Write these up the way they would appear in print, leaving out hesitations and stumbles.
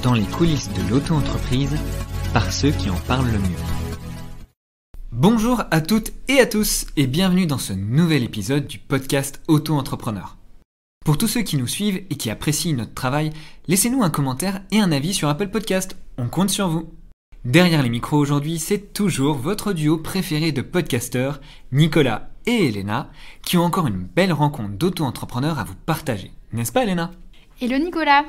dans les coulisses de l'auto-entreprise par ceux qui en parlent le mieux. Bonjour à toutes et à tous et bienvenue dans ce nouvel épisode du podcast Auto-entrepreneur. Pour tous ceux qui nous suivent et qui apprécient notre travail, laissez-nous un commentaire et un avis sur Apple Podcast, on compte sur vous. Derrière les micros aujourd'hui, c'est toujours votre duo préféré de podcasteurs, Nicolas et Elena, qui ont encore une belle rencontre d'auto-entrepreneurs à vous partager. N'est-ce pas Elena ? Hello Nicolas,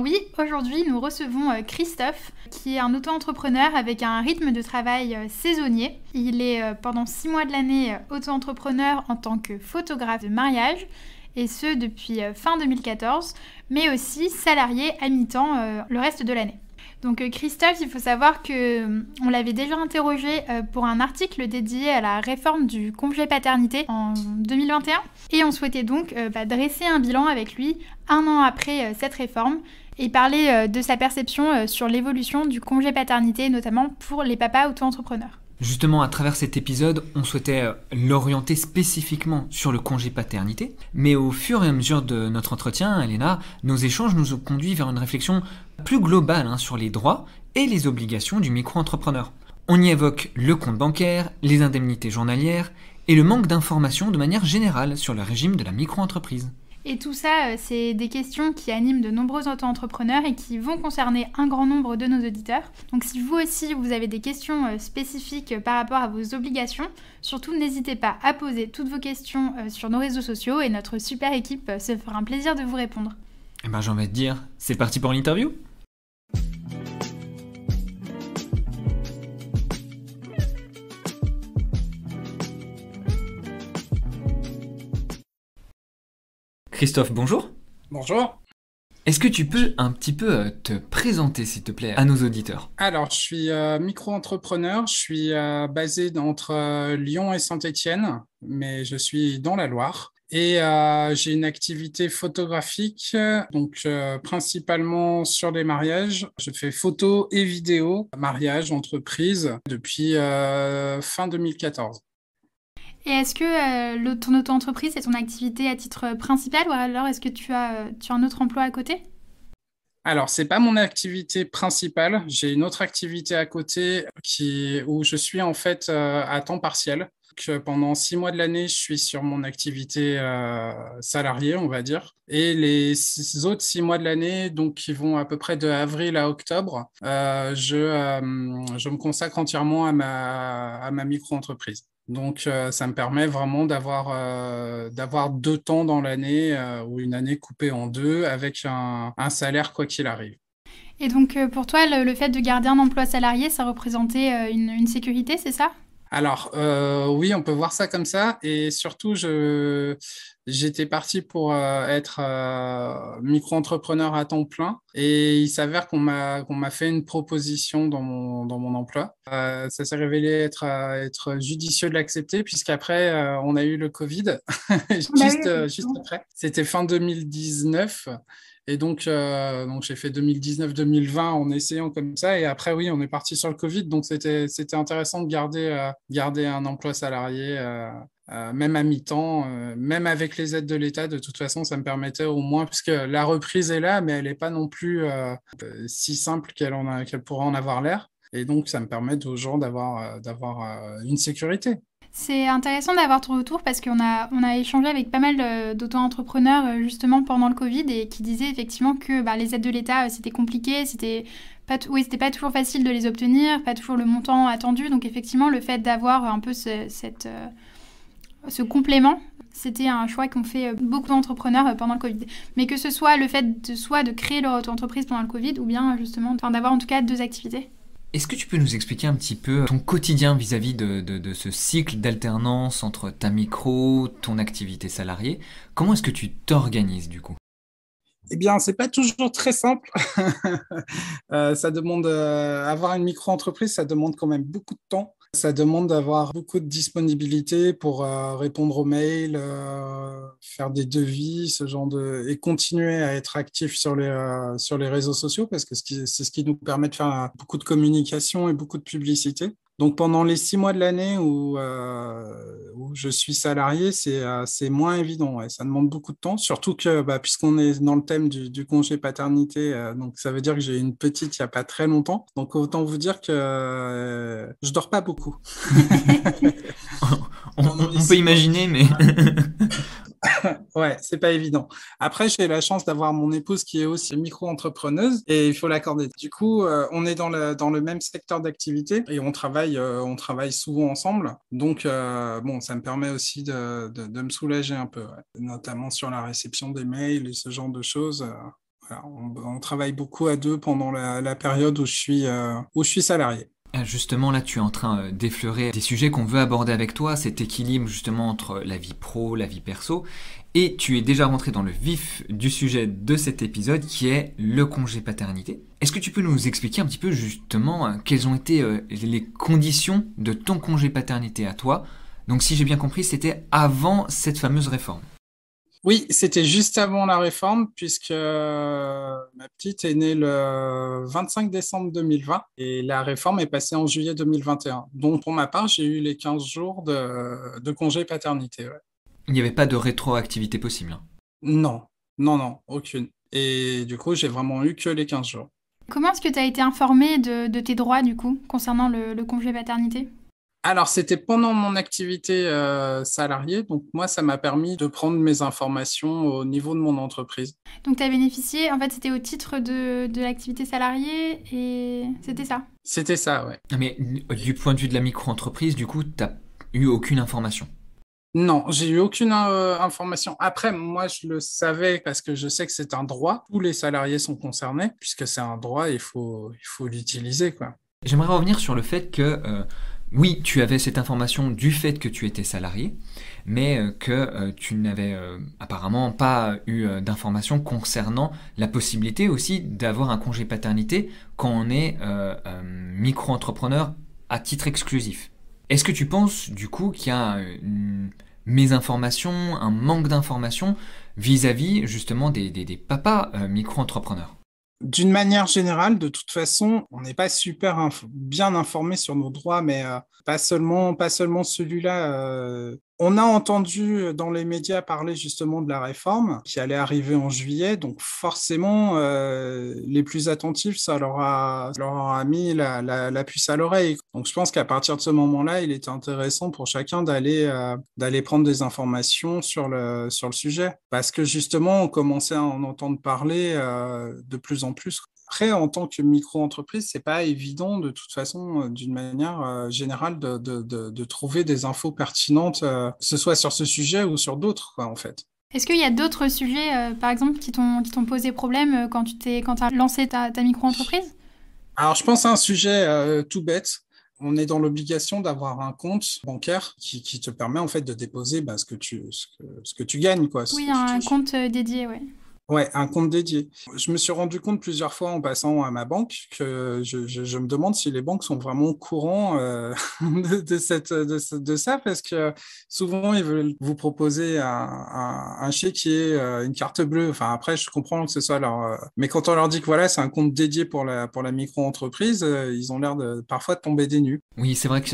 oui, aujourd'hui nous recevons Christophe qui est un auto-entrepreneur avec un rythme de travail saisonnier. Il est pendant 6 mois de l'année auto-entrepreneur en tant que photographe de mariage et ce depuis fin 2014, mais aussi salarié à mi-temps le reste de l'année. Donc Christophe, il faut savoir qu'on l'avait déjà interrogé pour un article dédié à la réforme du congé paternité en 2021 et on souhaitait donc dresser un bilan avec lui un an après cette réforme et parler de sa perception sur l'évolution du congé paternité, notamment pour les papas auto-entrepreneurs. Justement, à travers cet épisode, on souhaitait l'orienter spécifiquement sur le congé paternité, mais au fur et à mesure de notre entretien, Elena, nos échanges nous ont conduit vers une réflexion plus globale sur les droits et les obligations du micro-entrepreneur. On y évoque le compte bancaire, les indemnités journalières et le manque d'informations de manière générale sur le régime de la micro-entreprise. Et tout ça, c'est des questions qui animent de nombreux auto-entrepreneurs et qui vont concerner un grand nombre de nos auditeurs. Donc si vous aussi, vous avez des questions spécifiques par rapport à vos obligations, surtout n'hésitez pas à poser toutes vos questions sur nos réseaux sociaux et notre super équipe se fera un plaisir de vous répondre. J'ai envie de dire, c'est parti pour l'interview ? Christophe, bonjour. Bonjour. Est-ce que tu peux un petit peu te présenter, s'il te plaît, à nos auditeurs ? Alors, je suis micro-entrepreneur. Je suis basé entre Lyon et Saint-Étienne, mais je suis dans la Loire. Et j'ai une activité photographique, donc principalement sur les mariages. Je fais photos et vidéos, mariage, entreprise, depuis fin 2014. Et est-ce que ton auto-entreprise est ton activité à titre principal ou alors est-ce que tu as un autre emploi à côté ? Alors, c'est pas mon activité principale. J'ai une autre activité à côté où je suis en fait à temps partiel. Donc, pendant 6 mois de l'année, je suis sur mon activité salariée, on va dire. Et les autres 6 mois de l'année, donc qui vont à peu près de avril à octobre, je me consacre entièrement à ma micro-entreprise. Donc, ça me permet vraiment d'avoir 2 temps dans l'année ou une année coupée en 2 avec un salaire quoi qu'il arrive. Et donc, pour toi, le fait de garder un emploi salarié, ça représentait une sécurité, c'est ça ? Alors, oui, on peut voir ça comme ça. Et surtout, j'étais parti pour être micro-entrepreneur à temps plein. Et il s'avère qu'on m'a fait une proposition dans mon emploi. Ça s'est révélé être judicieux de l'accepter, puisqu'après, on a eu le Covid, juste après. C'était fin 2019. Et donc j'ai fait 2019-2020 en essayant comme ça. Et après, oui, on est parti sur le Covid. Donc, c'était intéressant de garder un emploi salarié, même à mi-temps, même avec les aides de l'État. De toute façon, ça me permettait au moins, puisque la reprise est là, mais elle n'est pas non plus si simple qu'elle pourrait en avoir l'air. Et donc, ça me permet aux gens d'avoir une sécurité. C'est intéressant d'avoir ton retour parce qu'on a échangé avec pas mal d'auto-entrepreneurs justement pendant le Covid et qui disaient effectivement que les aides de l'État, c'était compliqué, c'était pas toujours facile de les obtenir, pas toujours le montant attendu. Donc effectivement, le fait d'avoir un peu ce complément, c'était un choix qu'ont fait beaucoup d'entrepreneurs pendant le Covid. Mais que ce soit le fait de créer leur auto-entreprise pendant le Covid ou bien justement d'avoir en tout cas 2 activités. Est-ce que tu peux nous expliquer un petit peu ton quotidien vis-à-vis de ce cycle d'alternance entre ta micro, ton activité salariée ? Comment est-ce que tu t'organises du coup ? Eh bien, c'est pas toujours très simple. Ça demande avoir une micro-entreprise, ça demande quand même beaucoup de temps. Ça demande d'avoir beaucoup de disponibilité pour répondre aux mails, faire des devis, et continuer à être actif sur les réseaux sociaux parce que c'est ce qui nous permet de faire beaucoup de communication et beaucoup de publicité. Donc pendant les 6 mois de l'année où je suis salarié, c'est moins évident. Ouais. Ça demande beaucoup de temps, surtout que puisqu'on est dans le thème du congé paternité, donc ça veut dire que j'ai une petite il n'y a pas très longtemps. Donc autant vous dire que je dors pas beaucoup. On peut imaginer, mais... Ouais, c'est pas évident. Après, j'ai la chance d'avoir mon épouse qui est aussi micro-entrepreneuse et il faut l'accorder. Du coup, on est dans le même secteur d'activité et on travaille souvent ensemble. Donc, bon, ça me permet aussi de me soulager un peu, ouais. Notamment sur la réception des mails et ce genre de choses. Voilà, on travaille beaucoup à deux pendant la période où je suis salarié. Justement, là, tu es en train d'effleurer des sujets qu'on veut aborder avec toi, cet équilibre justement entre la vie pro, la vie perso, et tu es déjà rentré dans le vif du sujet de cet épisode qui est le congé paternité. Est-ce que tu peux nous expliquer un petit peu justement quelles ont été les conditions de ton congé paternité à toi? Donc si j'ai bien compris, c'était avant cette fameuse réforme. Oui, c'était juste avant la réforme, puisque ma petite est née le 25 décembre 2020 et la réforme est passée en juillet 2021. Donc, pour ma part, j'ai eu les 15 jours de congé paternité. Ouais. Il n'y avait pas de rétroactivité possible, hein. Non, non, non, aucune. Et du coup, j'ai vraiment eu que les 15 jours. Comment est-ce que tu as été informée de tes droits, du coup, concernant le congé paternité? Alors, c'était pendant mon activité salariée, donc moi, ça m'a permis de prendre mes informations au niveau de mon entreprise. Donc, tu as bénéficié, en fait, c'était au titre de l'activité salariée et c'était ça? C'était ça, ouais. Mais du point de vue de la micro-entreprise, du coup, tu n'as eu aucune information. Non, j'ai eu aucune information. Après, moi, je le savais parce que je sais que c'est un droit. Tous les salariés sont concernés, puisque c'est un droit, il faut l'utiliser, quoi. J'aimerais revenir sur le fait que, oui, tu avais cette information du fait que tu étais salarié, mais que tu n'avais apparemment pas eu d'informations concernant la possibilité aussi d'avoir un congé paternité quand on est micro-entrepreneur à titre exclusif. Est-ce que tu penses du coup qu'il y a une mésinformation, un manque d'information vis-à-vis justement des papas micro-entrepreneurs? D'une manière générale, de toute façon, on n'est pas super bien informé sur nos droits, mais pas seulement celui-là. On a entendu dans les médias parler justement de la réforme qui allait arriver en juillet, donc forcément, les plus attentifs, ça leur a mis la puce à l'oreille. Donc je pense qu'à partir de ce moment-là, il était intéressant pour chacun d'aller prendre des informations sur le sujet, parce que justement, on commençait à en entendre parler de plus en plus. Après, en tant que micro-entreprise, c'est pas évident de toute façon, d'une manière générale, de trouver des infos pertinentes, que ce soit sur ce sujet ou sur d'autres, quoi, en fait. Est-ce qu'il y a d'autres sujets, par exemple, qui t'ont posé problème quand tu as lancé ta micro-entreprise? Alors, je pense à un sujet tout bête. On est dans l'obligation d'avoir un compte bancaire qui te permet en fait de déposer ce que tu gagnes, quoi. Oui, un compte dédié, ouais. Ouais, un compte dédié. Je me suis rendu compte plusieurs fois en passant à ma banque que je me demande si les banques sont vraiment au courant de ça, parce que souvent ils veulent vous proposer un chéquier, une carte bleue. Enfin, après, je comprends que ce soit mais quand on leur dit que voilà, c'est un compte dédié pour la micro-entreprise, ils ont l'air parfois de tomber des nues. Oui, c'est vrai que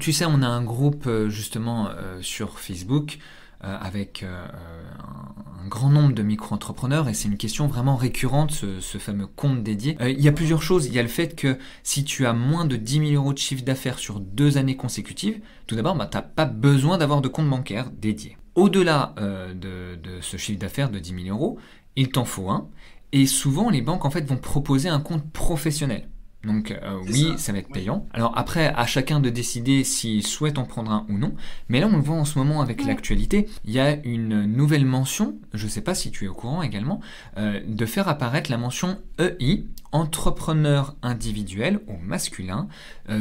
tu sais, on a un groupe justement sur Facebook avec un grand nombre de micro-entrepreneurs et c'est une question vraiment récurrente, ce fameux compte dédié. Il y a plusieurs choses. Il y a le fait que si tu as moins de 10 000 euros de chiffre d'affaires sur 2 années consécutives, tout d'abord, tu n'as pas besoin d'avoir de compte bancaire dédié. Au-delà de ce chiffre d'affaires de 10 000 euros, il t'en faut un. Et souvent, les banques en fait vont proposer un compte professionnel. Donc oui, ça va être payant. Alors après, à chacun de décider s'il souhaite en prendre un ou non. Mais là, on le voit en ce moment avec l'actualité. Il y a une nouvelle mention, je ne sais pas si tu es au courant également, de faire apparaître la mention EI, entrepreneur individuel au masculin,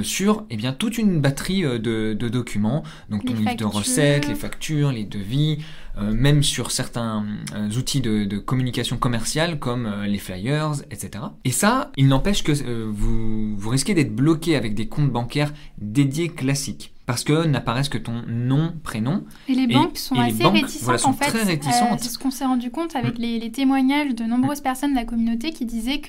sur toute une batterie de documents. Donc ton livre de recettes, les factures, les devis, même sur certains outils de communication commerciale comme les flyers, etc. Et ça, il n'empêche que vous risquez d'être bloqué avec des comptes bancaires dédiés classiques. parce que n'apparaissent que ton nom, prénom. Et les banques sont assez réticentes, voilà, sont en fait. Très réticentes. C'est ce qu'on s'est rendu compte avec les témoignages de nombreuses personnes de la communauté qui disaient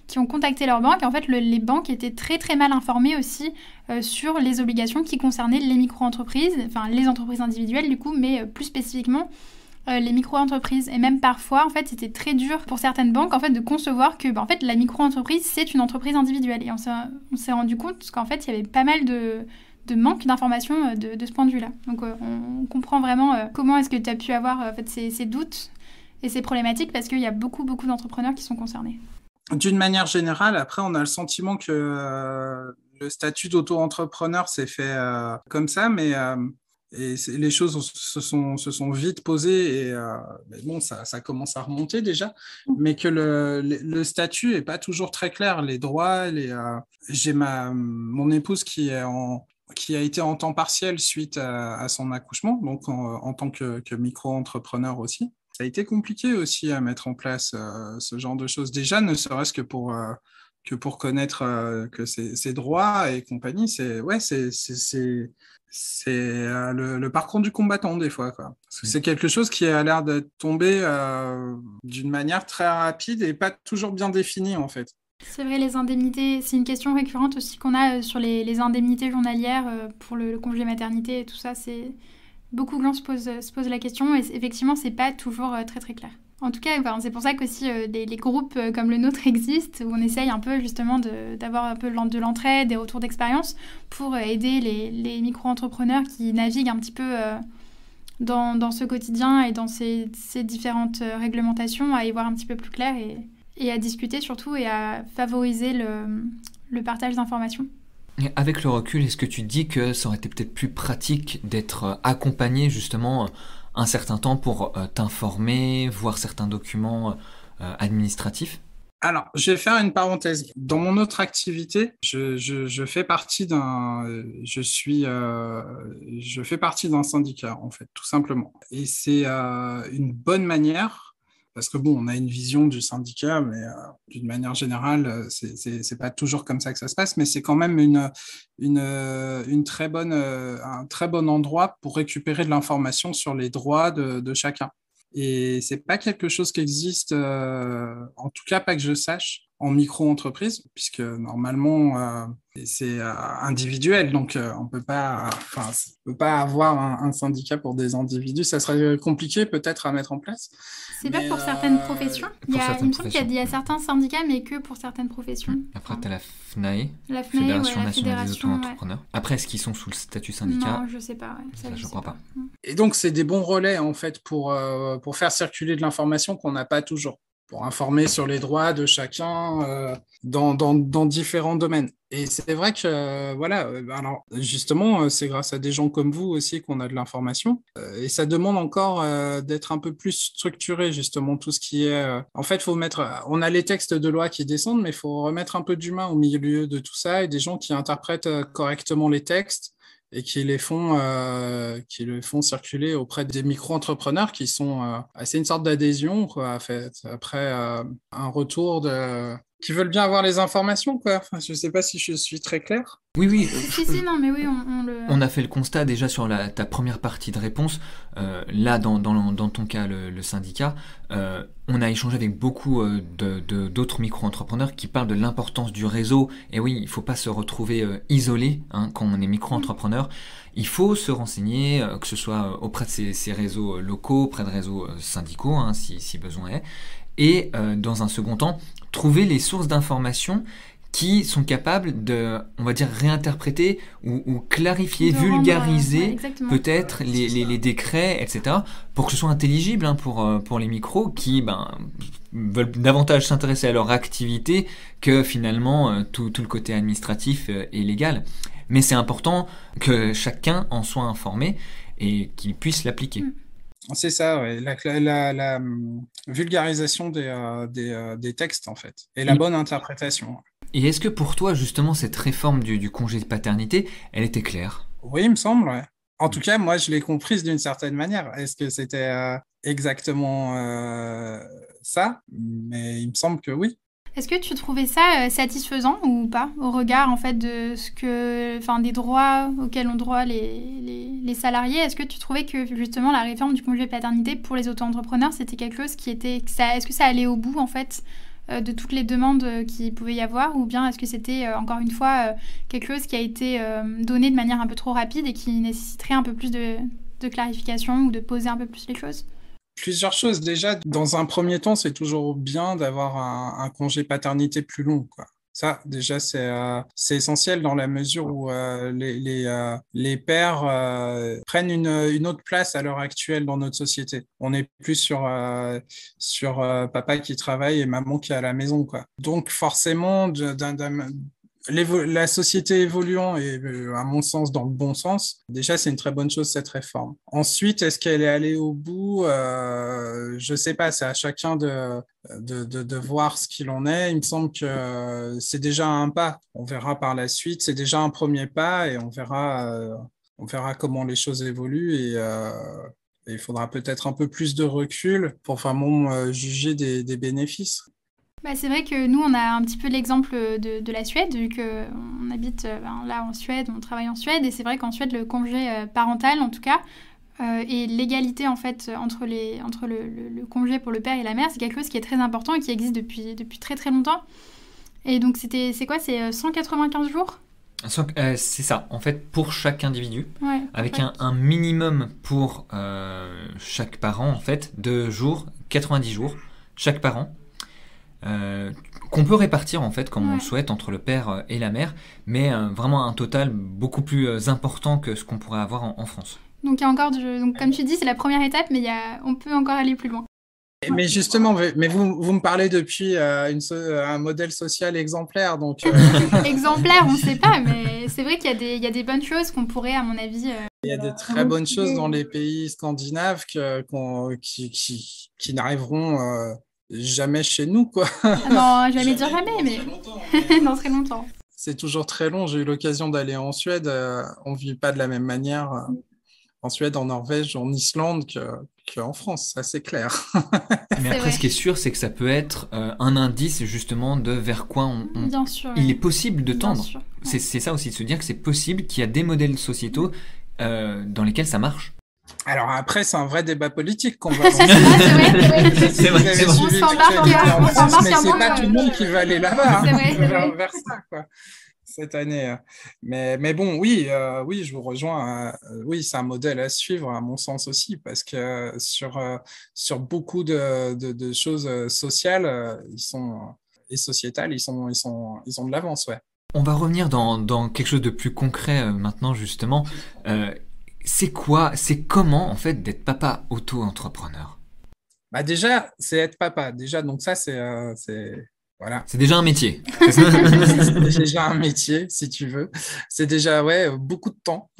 qui ont contacté leur banque. Et en fait, les banques étaient très très mal informées aussi sur les obligations qui concernaient les micro-entreprises, enfin les entreprises individuelles du coup, mais plus spécifiquement les micro-entreprises. Et même parfois, en fait, c'était très dur pour certaines banques en fait, de concevoir que en fait, la micro-entreprise, c'est une entreprise individuelle. Et on s'est rendu compte qu'en fait, il y avait pas mal de manque d'informations de ce point de vue-là. Donc on comprend vraiment comment est-ce que tu as pu avoir en fait, ces doutes et ces problématiques parce qu'il y a beaucoup d'entrepreneurs qui sont concernés. D'une manière générale, après, on a le sentiment que le statut d'auto-entrepreneur s'est fait comme ça, mais les choses se sont vite posées et mais bon, ça commence à remonter déjà, mais que le statut n'est pas toujours très clair. Les droits, j'ai mon épouse qui a été en temps partiel suite à son accouchement, donc en tant que micro-entrepreneur aussi. Ça a été compliqué aussi à mettre en place ce genre de choses. Déjà, ne serait-ce que pour connaître que ses droits et compagnie, c'est le parcours du combattant des fois, quoi. Parce que c'est quelque chose qui a l'air de tomber d'une manière très rapide et pas toujours bien définie en fait. C'est vrai, les indemnités, c'est une question récurrente aussi qu'on a sur les indemnités journalières pour le congé maternité et tout ça. Beaucoup de gens se posent la question et effectivement, c'est pas toujours très très clair. En tout cas, c'est pour ça qu'aussi les groupes comme le nôtre existent, où on essaye un peu justement d'avoir un peu de l'entraide, des retours d'expérience pour aider les micro-entrepreneurs qui naviguent un petit peu dans ce quotidien et dans ces différentes réglementations à y voir un petit peu plus clair et à discuter surtout et à favoriser le partage d'informations. Et avec le recul, est-ce que tu dis que ça aurait été peut-être plus pratique d'être accompagné justement un certain temps pour t'informer, voir certains documents administratifs ? Alors, je vais faire une parenthèse. Dans mon autre activité, je fais partie je fais partie d'un syndicat, en fait, tout simplement. Et c'est une bonne manière, parce que bon, on a une vision du syndicat, mais d'une manière générale, c'est pas toujours comme ça que ça se passe, mais c'est quand même un très bon endroit pour récupérer de l'information sur les droits de chacun. Et c'est pas quelque chose qui existe, en tout cas pas que je sache, en micro-entreprise, puisque normalement c'est individuel, donc on peut pas avoir un syndicat pour des individus. Ça serait compliqué peut-être à mettre en place. C'est pas pour certaines professions. Il me semble qu'il y a certains syndicats, mais que pour certaines professions. Après, tu as la FNAE, Fédération nationale des auto-entrepreneurs. Ouais. Après, est-ce qu'ils sont sous le statut syndicat ? Non, je sais pas. Ça, je crois pas. Et donc, c'est des bons relais en fait pour faire circuler de l'information qu'on n'a pas toujours, pour informer sur les droits de chacun dans différents domaines. Et c'est vrai que, alors justement, c'est grâce à des gens comme vous aussi qu'on a de l'information. Et ça demande encore d'être un peu plus structuré, justement, tout ce qui est... En fait, on a les textes de loi qui descendent, mais il faut remettre un peu d'humain au milieu de tout ça et des gens qui interprètent correctement les textes et qui le font circuler auprès des micro-entrepreneurs qui sont c'est une sorte d'adhésion, quoi, en fait, après un retour qui veulent bien avoir les informations, quoi. Enfin, je ne sais pas si je suis très clair. Oui. Si, non, mais oui, on a fait le constat déjà sur ta première partie de réponse. Là, dans ton cas, le syndicat, on a échangé avec beaucoup d'autres micro-entrepreneurs qui parlent de l'importance du réseau. Et oui, il ne faut pas se retrouver isolé quand on est micro-entrepreneur. Il faut se renseigner, que ce soit auprès de ces réseaux locaux, auprès de réseaux syndicaux, si besoin est. Et dans un second temps, trouver les sources d'informations qui sont capables de, on va dire, réinterpréter ou clarifier, vulgariser peut-être les décrets, etc., pour que ce soit intelligible pour les micros qui veulent davantage s'intéresser à leur activité que finalement tout le côté administratif et légal. Mais c'est important que chacun en soit informé et qu'il puisse l'appliquer. C'est ça, ouais. La vulgarisation des textes, en fait, et la bonne interprétation. Et est-ce que pour toi, justement, cette réforme du congé de paternité, elle était claire ? Oui, il me semble, ouais. En tout cas, moi, je l'ai comprise d'une certaine manière. Est-ce que c'était exactement ça ? Mais il me semble que oui. Est-ce que tu trouvais ça satisfaisant ou pas, au regard en fait de des droits auxquels ont droit les salariés? Est-ce que tu trouvais que justement la réforme du congé paternité pour les auto-entrepreneurs, c'était quelque chose est-ce que ça allait au bout en fait de toutes les demandes qu'il pouvait y avoir, ou bien est-ce que c'était encore une fois quelque chose qui a été donné de manière un peu trop rapide et qui nécessiterait un peu plus de clarification ou de poser un peu plus les choses? Plusieurs choses. Déjà, dans un premier temps, c'est toujours bien d'avoir un congé paternité plus long, quoi. Ça, déjà, c'est essentiel dans la mesure où les pères prennent une autre place à l'heure actuelle dans notre société. On n'est plus sur papa qui travaille et maman qui est à la maison, quoi. Donc, forcément, la société évoluant et à mon sens dans le bon sens, déjà c'est une très bonne chose cette réforme. Ensuite, est-ce qu'elle est allée au bout? Je sais pas, c'est à chacun de voir ce qu'il en est. Il me semble que c'est déjà un pas. On verra par la suite. C'est déjà un premier pas et on verra comment les choses évoluent et il faudra peut-être un peu plus de recul pour vraiment juger des bénéfices. Bah, c'est vrai que nous, on a un petit peu l'exemple de la Suède, vu qu'on habite là en Suède, on travaille en Suède, et c'est vrai qu'en Suède, le congé parental, en tout cas, et l'égalité en fait entre le congé pour le père et la mère, c'est quelque chose qui est très important et qui existe depuis très très longtemps. Et donc c'est quoi? C'est 195 jours? C'est ça, en fait, pour chaque individu, Ouais, avec ouais. un minimum pour chaque parent, en fait, de jours, 90 jours, chaque parent. Qu'on peut répartir en fait comme on le souhaite entre le père et la mère, mais vraiment un total beaucoup plus important que ce qu'on pourrait avoir en France. Donc il y a encore donc comme tu dis, c'est la première étape, mais on peut encore aller plus loin. Mais justement, vous me parlez depuis un modèle social exemplaire, donc Exemplaire, on ne sait pas, mais c'est vrai qu'il y a des bonnes choses qu'on pourrait, à mon avis. il y a des très bonnes choses dans les pays scandinaves qui n'arriveront jamais chez nous, quoi. Non, jamais dire jamais, mais dans très longtemps. C'est toujours très long. J'ai eu l'occasion d'aller en Suède. On ne vit pas de la même manière en Suède, en Norvège, en Islande qu'en France, ça c'est clair. Mais après, ce qui est sûr, c'est que ça peut être un indice justement de vers quoi Bien sûr, il est possible de tendre. Bien sûr, ouais. C'est ça aussi, de se dire que c'est possible, qu'il y a des modèles sociétaux dans lesquels ça marche. Alors après, c'est un vrai débat politique qu'on va lancer. C'est vrai. On s'embarque, mais c'est pas tout le monde qui va aller là-bas, vers ça, quoi, cette année. Mais bon, oui, je vous rejoins. Oui, c'est un modèle à suivre, à mon sens aussi, parce que sur beaucoup de choses sociales, et sociétales, ils ont de l'avance, ouais. On va revenir dans quelque chose de plus concret maintenant, justement. C'est comment en fait d'être papa auto-entrepreneur? Bah déjà, c'est être papa. Déjà, donc ça, voilà. C'est déjà un métier. C'est déjà un métier, si tu veux. C'est déjà beaucoup de temps.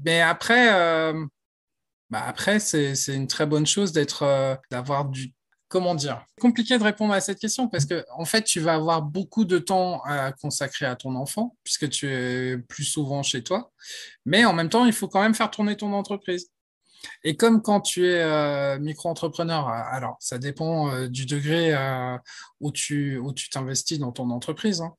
Mais après, c'est une très bonne chose d'avoir du. Comment dire? Compliqué de répondre à cette question parce que en fait, tu vas avoir beaucoup de temps à consacrer à ton enfant puisque tu es plus souvent chez toi. Mais en même temps, il faut quand même faire tourner ton entreprise. Et comme quand tu es micro-entrepreneur, alors ça dépend du degré où tu t'investis dans ton entreprise, hein.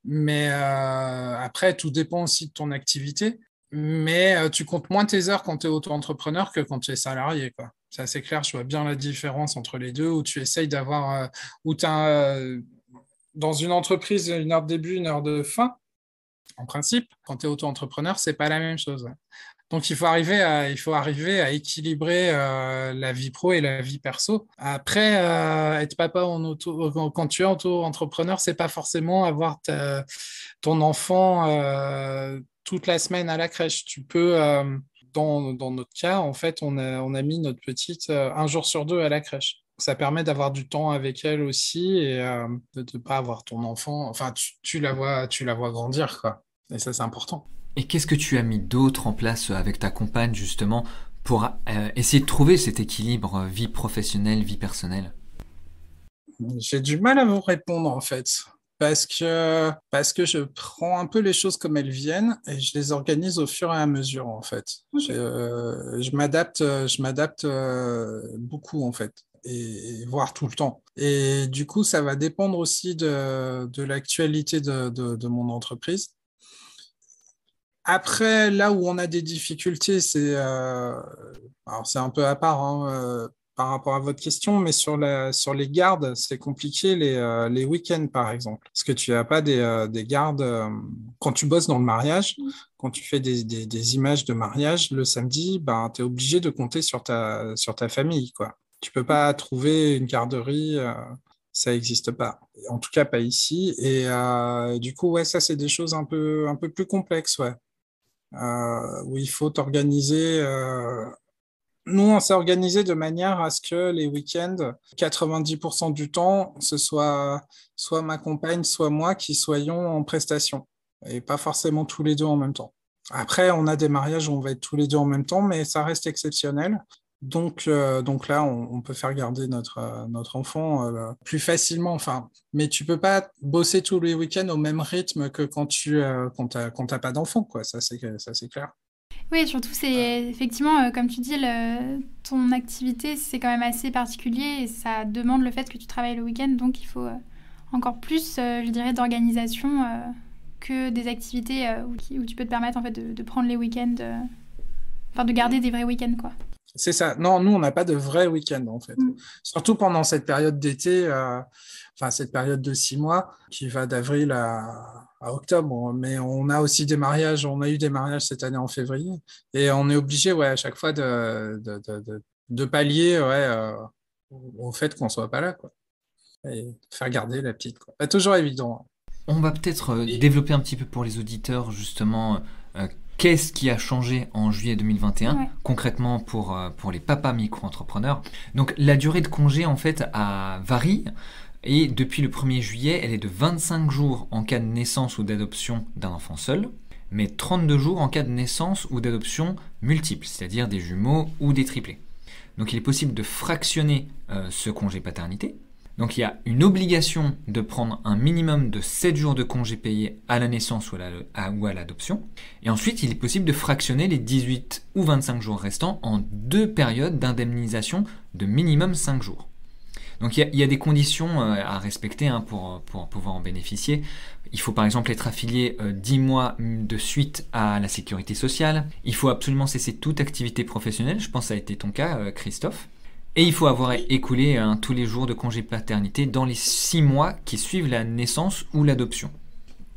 Mais après, tout dépend aussi de ton activité. Mais tu comptes moins tes heures quand tu es auto-entrepreneur que quand tu es salarié, quoi. C'est assez clair, je vois bien la différence entre les deux, où tu essayes d'avoir, où tu as dans une entreprise une heure de début, une heure de fin. En principe, quand tu es auto-entrepreneur, c'est pas la même chose. Donc, il faut arriver à équilibrer la vie pro et la vie perso. Après, être papa quand tu es auto-entrepreneur, c'est pas forcément avoir ton enfant toute la semaine à la crèche. Tu peux, dans notre cas, en fait, on a mis notre petite un jour sur deux à la crèche. Ça permet d'avoir du temps avec elle aussi et de ne pas avoir ton enfant. Enfin, tu la vois grandir, quoi. Et ça, c'est important. Et qu'est-ce que tu as mis d'autre en place avec ta compagne, justement, pour essayer de trouver cet équilibre vie professionnelle, vie personnelle? J'ai du mal à vous répondre, en fait. Parce que je prends un peu les choses comme elles viennent et je les organise au fur et à mesure, en fait. Je m'adapte beaucoup, en fait. et voire tout le temps. Et du coup, ça va dépendre aussi de l'actualité de mon entreprise. Après, là où on a des difficultés, alors c'est un peu à part hein, par rapport à votre question, mais sur les gardes, c'est compliqué les week-ends, par exemple. Parce que tu n'as pas des gardes quand tu bosses dans le mariage, quand tu fais des images de mariage le samedi, ben, tu es obligé de compter sur ta famille, quoi. Tu peux pas trouver une garderie, ça n'existe pas. En tout cas, pas ici. Et du coup, ouais, ça, c'est des choses un peu plus complexes, ouais. Où il faut t'organiser. Nous, on s'est organisé de manière à ce que les week-ends, 90% du temps, ce soit ma compagne, soit moi qui soyons en prestation, et pas forcément tous les deux en même temps. Après, on a des mariages où on va être tous les deux en même temps, mais ça reste exceptionnel. Donc là, on peut faire garder notre enfant plus facilement. Enfin, mais tu peux pas bosser tous les week-ends au même rythme que quand t'as pas d'enfant, quoi. Ça, c'est clair. Oui, surtout, c'est effectivement, comme tu dis, ton activité, c'est quand même assez particulier et ça demande le fait que tu travailles le week-end. Donc, il faut encore plus, je dirais, d'organisation que des activités où tu peux te permettre en fait, de prendre les week-ends, enfin, de garder des vrais week-ends, quoi. C'est ça. Non, nous, on n'a pas de vrai week-end, en fait. Surtout pendant cette période d'été, enfin, cette période de 6 mois qui va d'avril à octobre. Mais on a aussi des mariages. On a eu des mariages cette année en février. Et on est obligé, ouais, à chaque fois de pallier, ouais, au fait qu'on soit pas là, quoi. Et de faire garder la petite, quoi. Pas toujours évident. On va peut-être développer un petit peu pour les auditeurs, justement, qu'est-ce qui a changé en juillet 2021, concrètement pour les papas micro-entrepreneurs. Donc, la durée de congé, en fait, varie. Et depuis le 1er juillet, elle est de 25 jours en cas de naissance ou d'adoption d'un enfant seul, mais 32 jours en cas de naissance ou d'adoption multiple, c'est-à-dire des jumeaux ou des triplés. Donc, il est possible de fractionner ce congé paternité. Donc il y a une obligation de prendre un minimum de 7 jours de congé payé à la naissance ou à l'adoption. Et ensuite, il est possible de fractionner les 18 ou 25 jours restants en 2 périodes d'indemnisation de minimum 5 jours. Donc il y a des conditions à respecter hein, pour pouvoir en bénéficier. Il faut par exemple être affilié 10 mois de suite à la sécurité sociale. Il faut absolument cesser toute activité professionnelle. Je pense que ça a été ton cas, Christophe. Et il faut avoir écoulé tous les jours de congé paternité dans les 6 mois qui suivent la naissance ou l'adoption.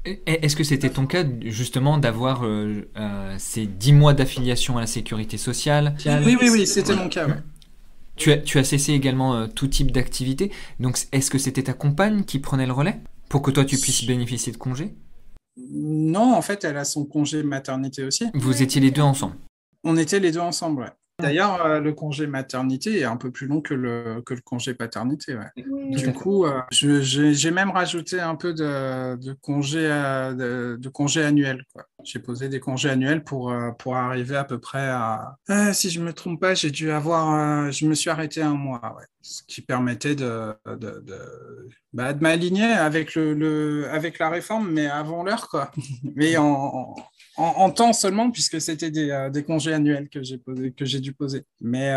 Est-ce que c'était ton cas, justement, d'avoir ces 10 mois d'affiliation à la sécurité sociale ? Oui, c'était mon cas. Ouais. Tu as cessé également tout type d'activité. Donc, est-ce que c'était ta compagne qui prenait le relais pour que toi, tu puisses bénéficier de congé ? Non, en fait, elle a son congé maternité aussi. Vous étiez les deux ensemble ? On était les deux ensemble, ouais. D'ailleurs, le congé maternité est un peu plus long que le congé paternité. Ouais. Oui. Du coup, j'ai même rajouté un peu de congé annuel, quoi. J'ai posé des congés annuels pour arriver à peu près à... si je ne me trompe pas, je me suis arrêté 1 mois, ouais. Ce qui permettait de m'aligner avec avec la réforme, mais avant l'heure, quoi. Mais en temps seulement, puisque c'était des congés annuels que j'ai dû poser. Mais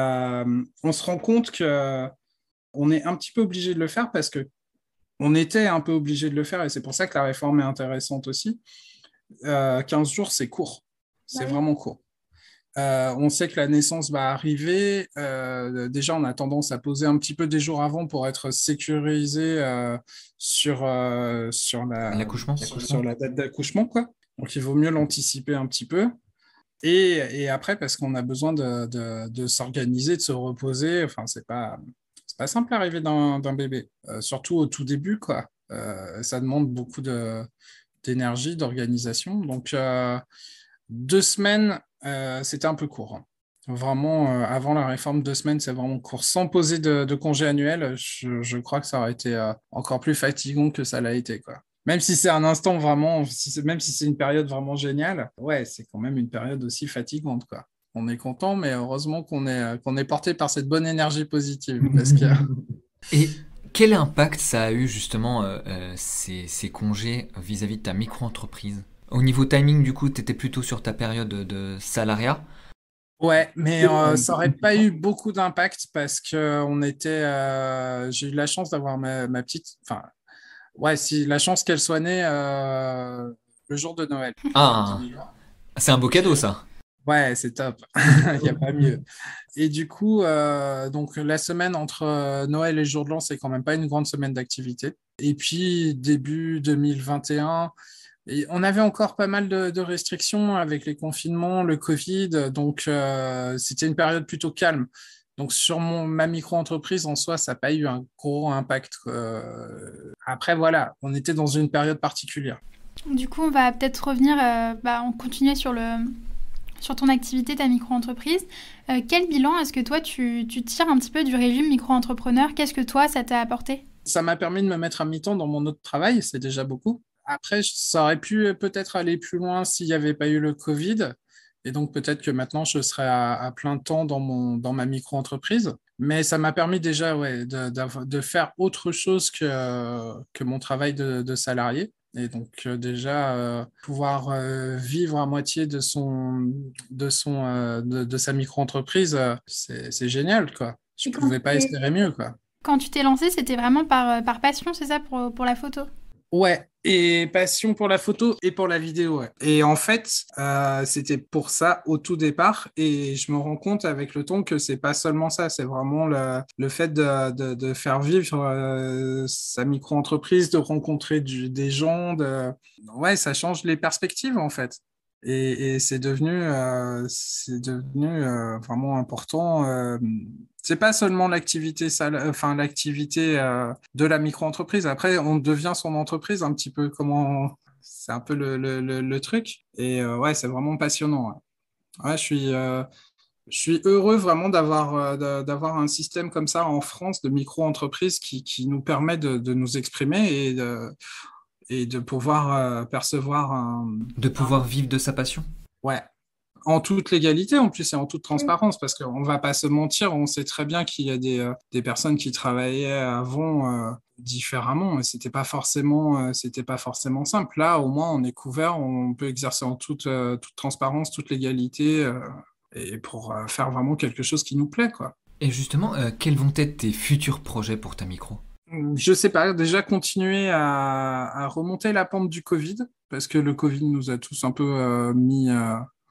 on se rend compte qu'on est un petit peu obligé de le faire parce qu'on était un peu obligé de le faire et c'est pour ça que la réforme est intéressante aussi. 15 jours, c'est court. C'est vraiment court. On sait que la naissance va arriver. Déjà, on a tendance à poser un petit peu des jours avant pour être sécurisé sur la date d'accouchement, quoi. Donc, il vaut mieux l'anticiper un petit peu. Et après, parce qu'on a besoin de s'organiser, de se reposer. Enfin, c'est pas simple l'arrivée d'un bébé, surtout au tout début, quoi. Ça demande beaucoup d'énergie, d'organisation. Donc, 2 semaines, c'était un peu court. Vraiment, avant la réforme, 2 semaines, c'est vraiment court. Sans poser de congé annuel, je crois que ça aurait été encore plus fatigant que ça l'a été, quoi. Même si c'est un instant vraiment, même si c'est une période vraiment géniale, ouais, c'est quand même une période aussi fatigante, quoi. On est content, mais heureusement qu'on est porté par cette bonne énergie positive. Parce que... Et quel impact ça a eu justement ces congés vis-à-vis de ta micro-entreprise ? Au niveau timing, du coup, tu étais plutôt sur ta période de salariat ? Ouais, mais ça n'aurait pas eu beaucoup d'impact parce que j'ai eu la chance d'avoir ma petite, enfin, ouais, si la chance qu'elle soit née le jour de Noël Ah, 2020. c'est un beau Donc, cadeau ça. ouais, c'est top. Il n'y a pas mieux. Et du coup, donc la semaine entre Noël et le jour de l'an, c'est quand même pas une grande semaine d'activité. Et puis, début 2021, et on avait encore pas mal de restrictions avec les confinements, le Covid. Donc, c'était une période plutôt calme. Donc, sur ma micro-entreprise, en soi, ça n'a pas eu un gros impact. Après, voilà, on était dans une période particulière. Du coup, on va peut-être revenir, on continuer sur ton activité, ta micro-entreprise. Quel bilan est-ce que toi, tu tires un petit peu du régime micro-entrepreneur? Qu'est-ce que toi, ça t'a apporté? Ça m'a permis de me mettre à mi-temps dans mon autre travail, c'est déjà beaucoup. Après, ça aurait pu peut-être aller plus loin s'il n'y avait pas eu le Covid. Et donc, peut-être que maintenant, je serais à plein temps dans ma micro-entreprise. Mais ça m'a permis déjà de faire autre chose que mon travail de salarié. Et donc, déjà, pouvoir vivre à moitié de sa micro-entreprise, c'est génial, quoi. Je Et ne pouvais pas espérer mieux, quoi. quand tu t'es lancé, c'était vraiment par passion, c'est ça, pour la photo? Ouais, et passion pour la photo et pour la vidéo. Ouais. Et en fait, c'était pour ça au tout départ. Et je me rends compte avec le temps que c'est pas seulement ça, c'est vraiment le fait de faire vivre sa micro-entreprise, de rencontrer des gens. Ouais, ça change les perspectives en fait. Et c'est devenu vraiment important. C'est pas seulement l'activité de la micro-entreprise. Après, on devient son entreprise un petit peu c'est un peu le truc. Et ouais, c'est vraiment passionnant. Ouais, ouais, je suis heureux vraiment d'avoir un système comme ça en France de micro-entreprise qui nous permet de nous exprimer et de pouvoir percevoir De pouvoir vivre de sa passion. ouais, en toute légalité en plus et en toute transparence, parce qu'on ne va pas se mentir, on sait très bien qu'il y a des personnes qui travaillaient avant différemment et c'était pas forcément simple. Là, au moins, on est couvert, on peut exercer en toute transparence, toute légalité et pour faire vraiment quelque chose qui nous plaît, quoi. Et justement, quels vont être tes futurs projets pour ta micro? Je sais pas, déjà continuer à remonter la pente du Covid, parce que le Covid nous a tous un peu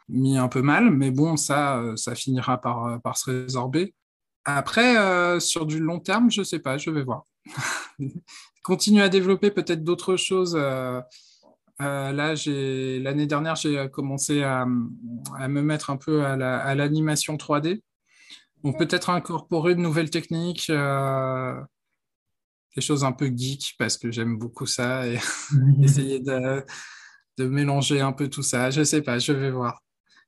mis un peu mal, mais bon, ça finira par se résorber. Après, sur du long terme, je sais pas, je vais voir. Continuer à développer peut-être d'autres choses. Là, l'année dernière, j'ai commencé à me mettre un peu à l'animation 3D. Donc peut-être incorporer de nouvelles techniques, des choses un peu geek, parce que j'aime beaucoup ça, et essayer de mélanger un peu tout ça. Je sais pas, je vais voir.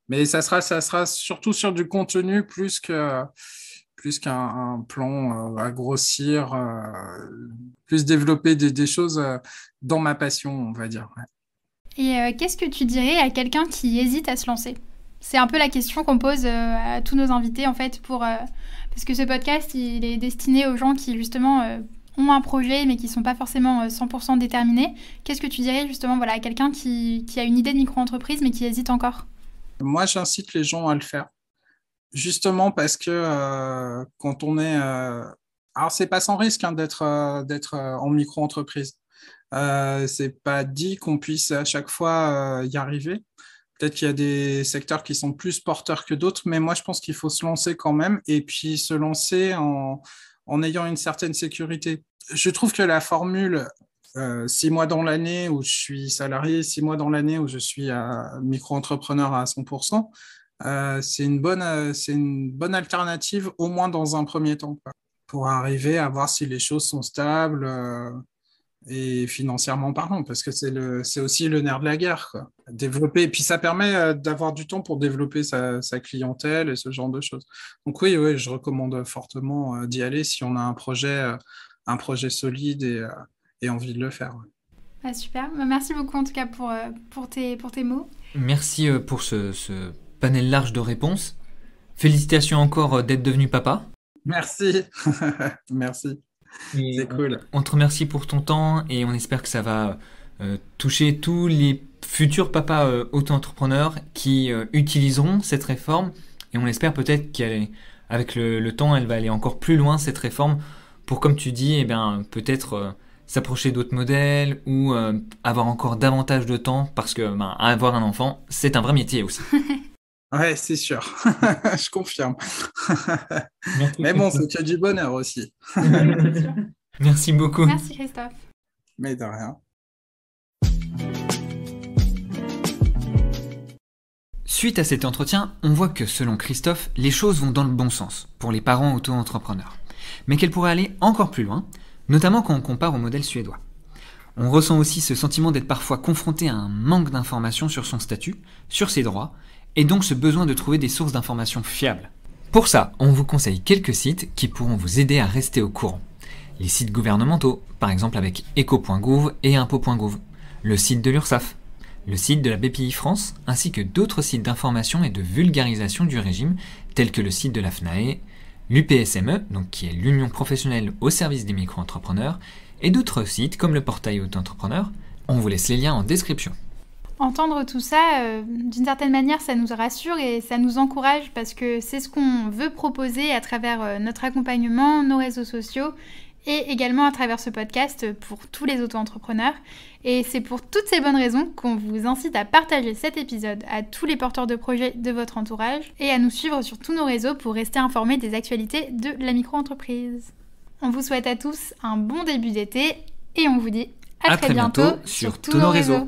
Mais ça sera surtout sur du contenu plus qu'un un plan à grossir, plus développer des choses dans ma passion, on va dire. Ouais. Et qu'est-ce que tu dirais à quelqu'un qui hésite à se lancer? C'est un peu la question qu'on pose à tous nos invités, en fait, parce que ce podcast, il est destiné aux gens qui, justement, ont un projet, mais qui ne sont pas forcément 100% déterminés. Qu'est-ce que tu dirais, justement, voilà, à quelqu'un qui a une idée de micro-entreprise, mais qui hésite encore? Moi, j'incite les gens à le faire, justement parce que quand on est... alors, c'est pas sans risque hein, d'être en micro-entreprise. C'est pas dit qu'on puisse à chaque fois y arriver. Peut-être qu'il y a des secteurs qui sont plus porteurs que d'autres, mais moi, je pense qu'il faut se lancer quand même et puis se lancer en ayant une certaine sécurité. Je trouve que la formule 6 mois dans l'année où je suis salarié, 6 mois dans l'année où je suis micro-entrepreneur à 100%, c'est une bonne alternative, au moins dans un premier temps, quoi, pour arriver à voir si les choses sont stables. Et financièrement parlant, parce que c'est aussi le nerf de la guerre, quoi. Développer, et puis ça permet d'avoir du temps pour développer sa clientèle et ce genre de choses. Donc oui, oui, je recommande fortement d'y aller si on a un projet solide et envie de le faire. Ouais. Ah, super. Merci beaucoup, en tout cas, pour tes mots. Merci pour ce panel large de réponses. Félicitations encore d'être devenu papa. Merci. Merci. Et C'est cool. on te remercie pour ton temps et on espère que ça va toucher tous les futurs papas auto-entrepreneurs qui utiliseront cette réforme Et on espère peut-être qu'avec le temps, elle va aller encore plus loin, cette réforme, pour, comme tu dis, peut-être s'approcher d'autres modèles ou avoir encore davantage de temps, parce que avoir un enfant, c'est un vrai métier aussi. Ouais, c'est sûr. Je confirme. Merci, Mais bon, Christophe. c'est que du bonheur aussi. C'est sûr. Merci beaucoup. Merci Christophe. Mais de rien. Suite à cet entretien, on voit que selon Christophe, les choses vont dans le bon sens pour les parents auto-entrepreneurs, mais qu'elles pourraient aller encore plus loin, notamment quand on compare au modèle suédois. On ressent aussi ce sentiment d'être parfois confronté à un manque d'informations sur son statut, sur ses droits, et donc ce besoin de trouver des sources d'informations fiables. Pour ça, on vous conseille quelques sites qui pourront vous aider à rester au courant. Les sites gouvernementaux, par exemple avec eco.gouv et impôts.gouv, le site de l'URSSAF, le site de la BPI France, ainsi que d'autres sites d'information et de vulgarisation du régime, tels que le site de la FNAE, l'UPSME, donc qui est l'Union professionnelle au service des micro-entrepreneurs, et d'autres sites comme le portail auto-entrepreneur. On vous laisse les liens en description. Entendre tout ça, d'une certaine manière, ça nous rassure et ça nous encourage parce que c'est ce qu'on veut proposer à travers notre accompagnement, nos réseaux sociaux et également à travers ce podcast pour tous les auto-entrepreneurs. Et c'est pour toutes ces bonnes raisons qu'on vous incite à partager cet épisode à tous les porteurs de projets de votre entourage et à nous suivre sur tous nos réseaux pour rester informés des actualités de la micro-entreprise. On vous souhaite à tous un bon début d'été et on vous dit à très bientôt sur tous nos réseaux.